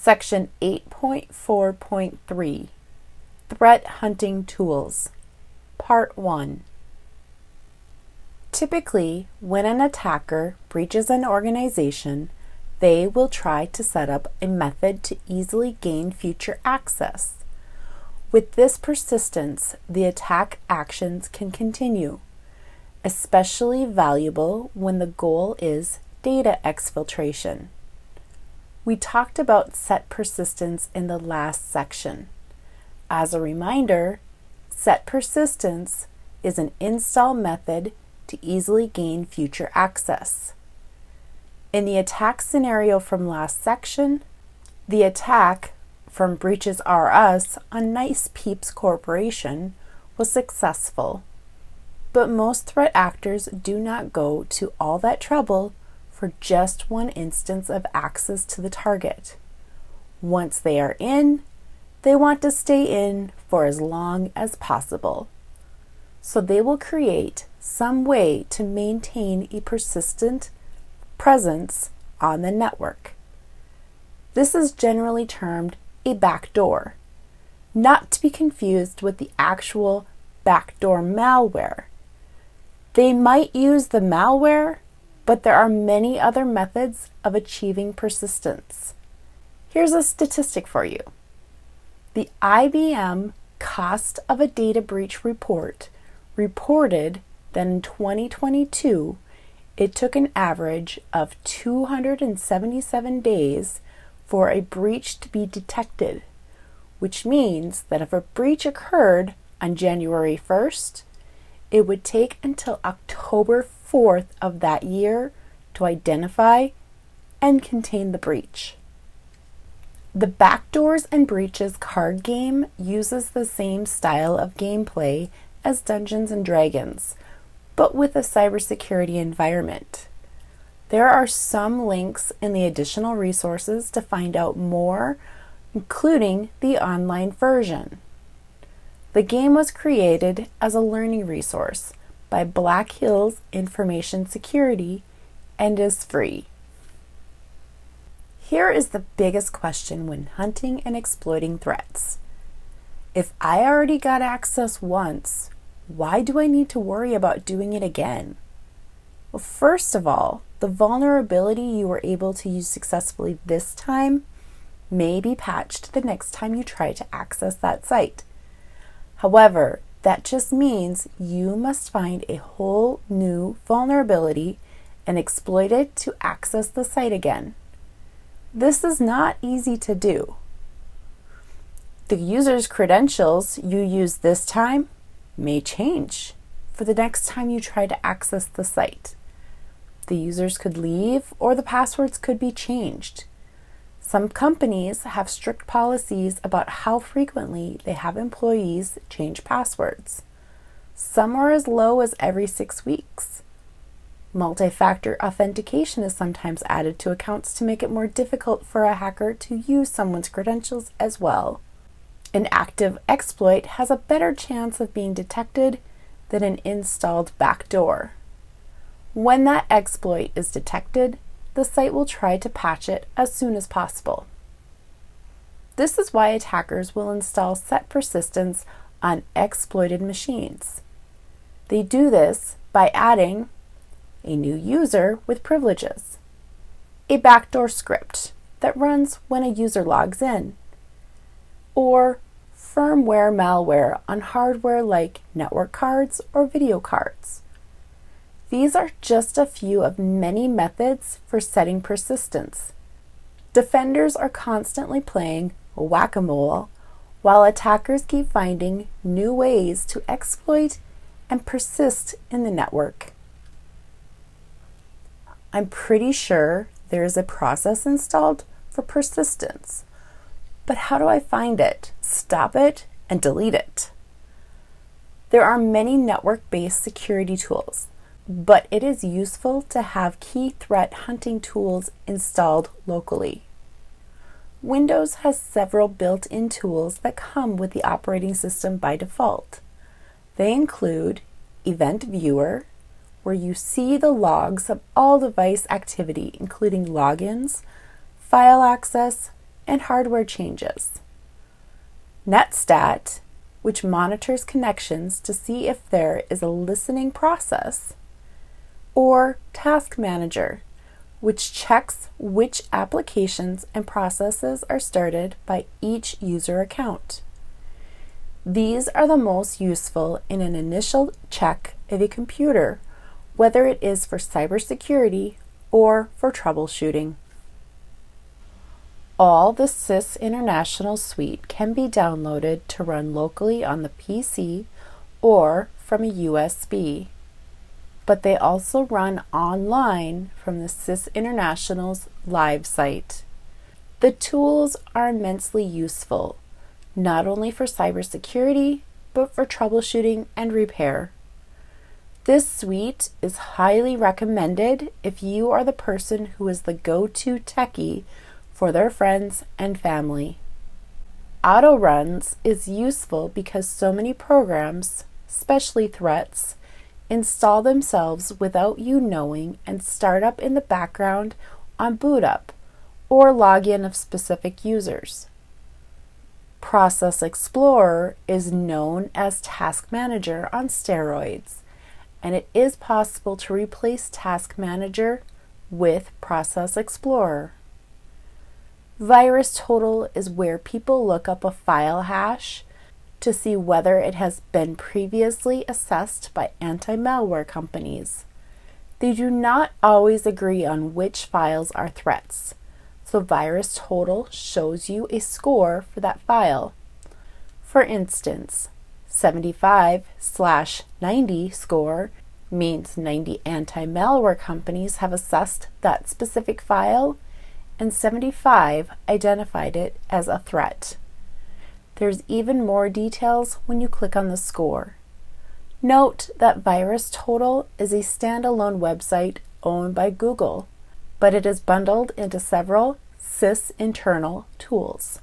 Section 8.4.3 Threat Hunting Tools Part 1. Typically, when an attacker breaches an organization, they will try to set up a method to easily gain future access. With this persistence, the attack actions can continue, especially valuable when the goal is data exfiltration. We talked about set persistence in the last section. As a reminder, set persistence is an install method to easily gain future access. In the attack scenario from last section, the attack from Breaches R Us on Nice Peeps Corporation was successful, but most threat actors do not go to all that trouble for just one instance of access to the target. Once they are in, they want to stay in for as long as possible. So they will create some way to maintain a persistent presence on the network. This is generally termed a backdoor, not to be confused with the actual backdoor malware. They might use the malware, but there are many other methods of achieving persistence. Here's a statistic for you. The IBM Cost of a Data Breach report reported that in 2022, it took an average of 277 days for a breach to be detected, which means that if a breach occurred on January 1st, it would take until October 4th of that year to identify and contain the breach. The Backdoors and Breaches card game uses the same style of gameplay as Dungeons & Dragons, but with a cybersecurity environment. There are some links in the additional resources to find out more, including the online version. The game was created as a learning resource by Black Hills Information Security and is free. Here is the biggest question when hunting and exploiting threats. If I already got access once, why do I need to worry about doing it again? Well, first of all, the vulnerability you were able to use successfully this time may be patched the next time you try to access that site. However, that just means you must find a whole new vulnerability and exploit it to access the site again. This is not easy to do. The user's credentials you use this time may change for the next time you try to access the site. The users could leave or the passwords could be changed. Some companies have strict policies about how frequently they have employees change passwords. Some are as low as every 6 weeks. Multi-factor authentication is sometimes added to accounts to make it more difficult for a hacker to use someone's credentials as well. An active exploit has a better chance of being detected than an installed backdoor. When that exploit is detected, the site will try to patch it as soon as possible. This is why attackers will install set persistence on exploited machines. They do this by adding a new user with privileges, a backdoor script that runs when a user logs in, or firmware malware on hardware like network cards or video cards. These are just a few of many methods for setting persistence. Defenders are constantly playing whack-a-mole while attackers keep finding new ways to exploit and persist in the network. I'm pretty sure there is a process installed for persistence, but how do I find it, stop it, and delete it? There are many network-based security tools, but it is useful to have key threat hunting tools installed locally. Windows has several built-in tools that come with the operating system by default. They include Event Viewer, where you see the logs of all device activity, including logins, file access, and hardware changes. NetStat, which monitors connections to see if there is a listening process, or Task Manager, which checks which applications and processes are started by each user account. These are the most useful in an initial check of a computer, whether it is for cybersecurity or for troubleshooting. All the SYS International suite can be downloaded to run locally on the PC or from a USB, but they also run online from the SYS International's live site. The tools are immensely useful, not only for cybersecurity, but for troubleshooting and repair. This suite is highly recommended if you are the person who is the go-to techie for their friends and family. Autoruns is useful because so many programs, especially threats, install themselves without you knowing and start up in the background on boot up or login of specific users. Process Explorer is known as Task Manager on steroids, and it is possible to replace Task Manager with Process Explorer. VirusTotal is where people look up a file hash to see whether it has been previously assessed by anti-malware companies. They do not always agree on which files are threats, so VirusTotal shows you a score for that file. For instance, 75/90 score means 90 anti-malware companies have assessed that specific file, and 75 identified it as a threat. There's even more details when you click on the score. Note that VirusTotal is a standalone website owned by Google, but it is bundled into several SYS internal tools.